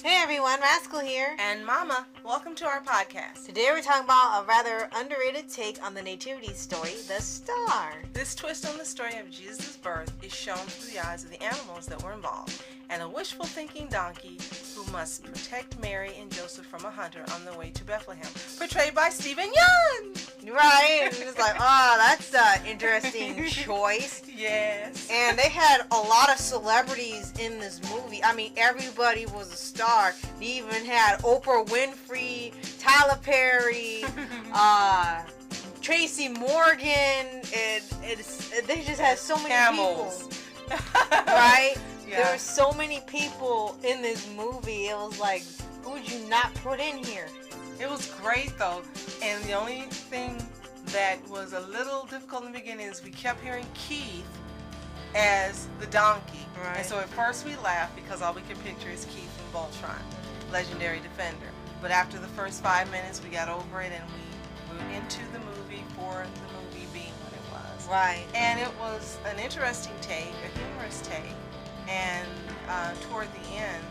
Hey everyone, Rascal here. And Mama, welcome to our podcast. Today we're talking about a rather underrated take on the Nativity Story, The Star. This twist on the story of Jesus' birth is shown through the eyes of the animals that were involved, and a wishful thinking donkey who must protect Mary and Joseph from a hunter on their way to Bethlehem, portrayed by Steven Yuen. Right, and it's like, oh, that's an interesting choice. Yes. And they had a lot of celebrities in this movie. I mean, everybody was a star. They even had Oprah Winfrey, Tyler Perry, Tracy Morgan, and they just had so many Camels. people. Right? Yeah. There were so many people in this movie. It was like, who would you not put in here? It was great though, and the only thing that was a little difficult in the beginning is we kept hearing Keith as the donkey. Right. And so at first we laughed because all we could picture is Keith from Voltron, legendary defender. But after the first 5 minutes we got over it and we were into the movie for the movie being what it was. Right. And it was an interesting take, a humorous take, and toward the end,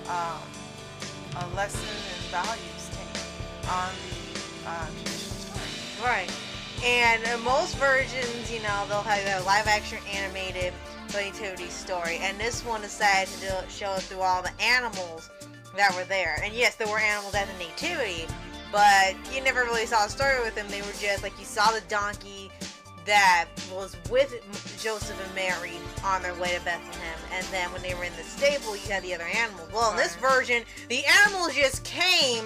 a lesson and values take on the traditional story. Right. And in most versions, you know, they'll have a live action animated Nativity Story. And this one decided to show it through all the animals that were there. And yes, there were animals at the Nativity, but you never really saw a story with them. They were just like, you saw the donkey that was with Joseph and Mary on their way to Bethlehem. And then when they were in the stable, you had the other animals. Well, in this version, the animals just came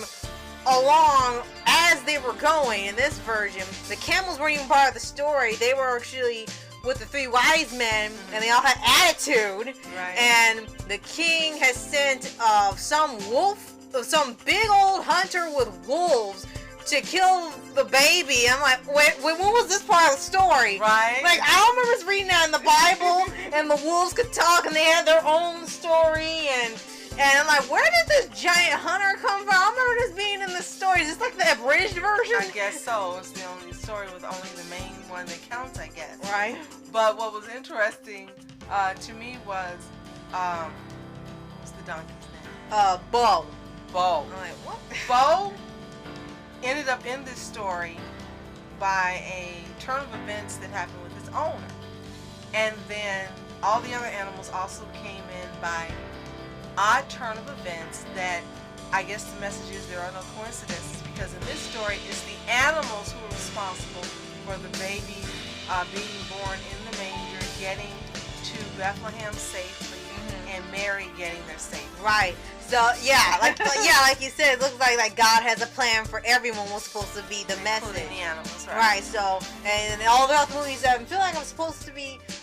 along as they were going. In this version, the camels weren't even part of the story. They were actually with the three wise men, and they all had attitude. Right. And the king has sent some big old hunter with wolves to kill the baby. I'm like, wait, when was this part of the story? Right. Like, I don't remember reading that in the Bible, and the wolves could talk, and they had their own story, and I'm like, where did this giant hunter come from? I remember this being in the story. Is this like the abridged version? I guess so. It's the only story with only the main one that counts, I guess. Right. But what was interesting to me was, what's the donkey's name? Bo. Bo. I'm like, what? Bo ended up in this story by a turn of events that happened with its owner. And then all the other animals also came in by odd turn of events that I guess the message is there are no coincidences, because in this story it's the animals who are responsible for the baby being born in the manger, getting to Bethlehem safely, and Mary getting there safely. Right. So yeah, like you said, it looks like God has a plan for everyone. Was supposed to be the message. Including the animals, right? Right. So and all the other movies, I feel like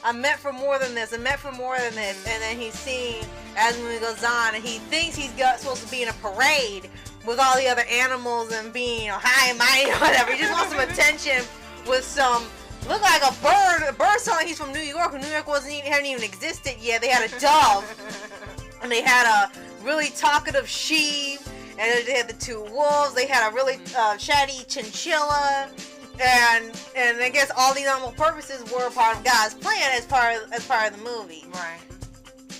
I'm meant for more than this. I'm meant for more than this. And then he's seeing as the movie goes on, and he thinks he's supposed to be in a parade with all the other animals and being, high and mighty or whatever. He just wants some attention with some. Look like a bird. A bird sounded like he's from New York. When New York hadn't even existed yet. They had a dove, and they had a really talkative sheep, and they had the two wolves. They had a really chatty chinchilla, and I guess all these animal purposes were part of God's plan as part of the movie. Right.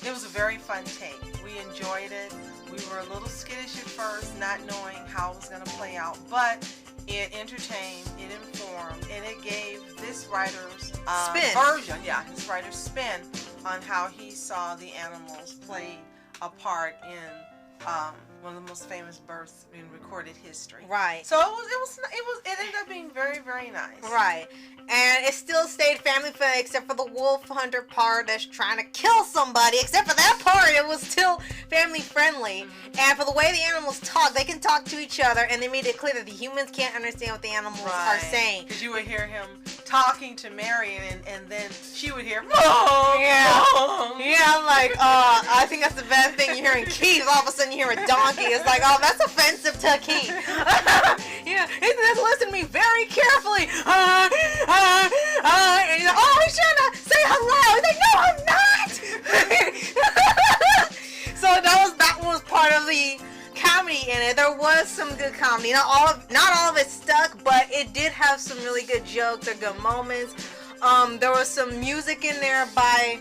It was a very fun take. We enjoyed it. We were a little skittish at first, not knowing how it was going to play out, but it entertained, it informed, and it gave this writer's his writer's spin on how he saw the animals played a part in one of the most famous births in recorded history. Right. So it ended up being very, very nice. Right. And it still stayed family friendly except for the wolf hunter part that's trying to kill somebody. Except for that part, it was still family friendly. And for the way the animals talk, they can talk to each other, and they made it clear that the humans can't understand what the animals are saying. Because you would hear him talking to Mary, and then she would hear, "Mom, yeah, Mom." yeah. I'm like, I think that's the bad thing. You're hearing Keith, all of a sudden you hear a donkey. It's like, oh, that's offensive to Keith. Yeah, he listen to me very carefully. And he's like, oh, he's trying to say hello. He's like, no, I'm not. So that was part of the comedy in it. There was some good comedy. Not all of it stuck, but it did have some really good jokes or good moments. There was some music in there by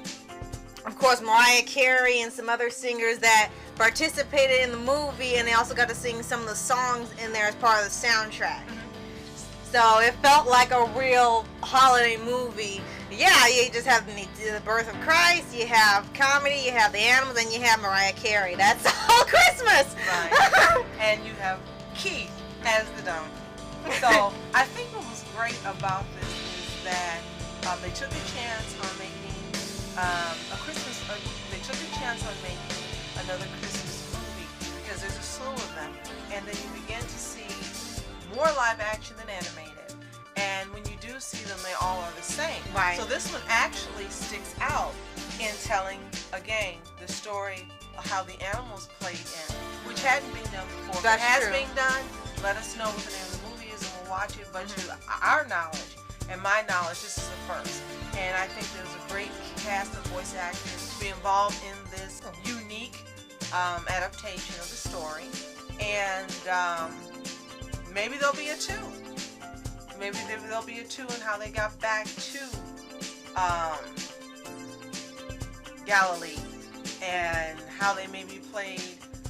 of course, Mariah Carey and some other singers that participated in the movie, and they also got to sing some of the songs in there as part of the soundtrack. So it felt like a real holiday movie. Yeah, you just have the birth of Christ, you have comedy, you have the animals, and you have Mariah Carey. That's all Christmas. Right. And you have Keith as the donkey. So I think what was great about this is that they took a chance on making they took a chance on making another Christmas movie, because there's a slew of them, and then you begin to see more live action than animated, and when you do see them, they all are the same. Right. So this one actually sticks out in telling, again, the story of how the animals played in, which hadn't been done before. That's if it has true. been done, let us know what the name of the movie is, and we'll watch it. But to our knowledge and my knowledge, this is the first. And I think there's a great cast of voice actors to be involved in this unique adaptation of the story. And maybe there'll be a 2. Maybe there'll be a 2 in how they got back to Galilee, and how they maybe played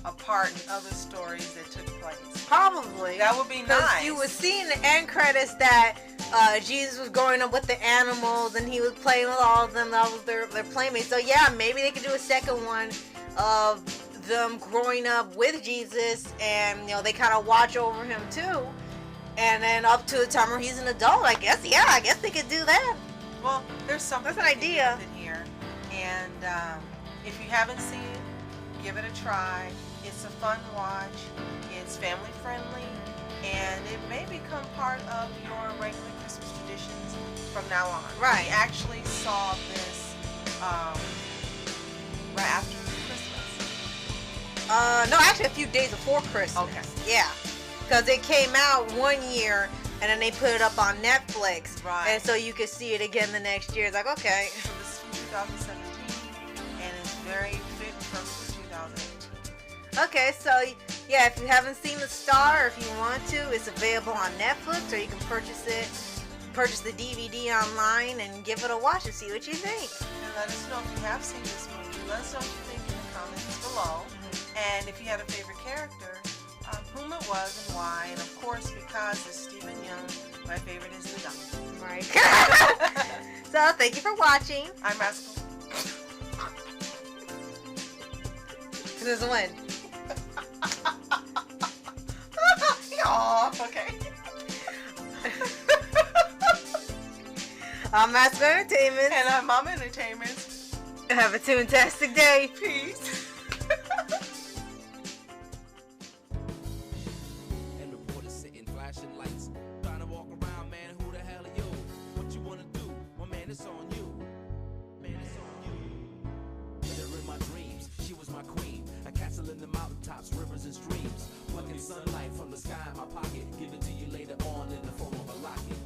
a part in other stories that took place. Probably. That would be Because nice. you would see in the end credits that Jesus was growing up with the animals, and he was playing with all of them. That was their playmates. So yeah, maybe they could do a second one of them growing up with Jesus, and they kind of watch over him too. And then up to the time where he's an adult, I guess. Yeah, I guess they could do that. Well, there's something. That's an idea. In here, and if you haven't seen it, give it a try. It's a fun watch. It's family friendly, and it may become part of your regular Christmas traditions from now on. Right. We actually saw this right after Christmas. No, actually a few days before Christmas. Okay. Yeah. Because it came out one year, and then they put it up on Netflix. Right. And so you could see it again the next year. It's like, okay. So this is from 2017, and it's very fit for 2018. Okay, so yeah, if you haven't seen The Star, or if you want to, it's available on Netflix, or you can purchase the DVD online and give it a watch and see what you think. And let us know if you have seen this movie. Let us know what you think in the comments below. And if you had a favorite character, whom it was and why. And of course, because it's Steven Yuen, my favorite is the donkey. Right. So thank you for watching. I'm Rascal. Since when? Aw, okay. I'm Master Entertainment. And I'm Mama Entertainment. Have a fantastic day. Peace. And reporters sitting flashing lights, trying to walk around, man, who the hell are you? What you wanna do? Well, man, it's on you. Man, it's on you. With her in my dreams, she was my queen. A castle in the mountaintops, rivers and streams. Plucking sunlight from the sky in my pocket, give it to you later on in the form of a locket.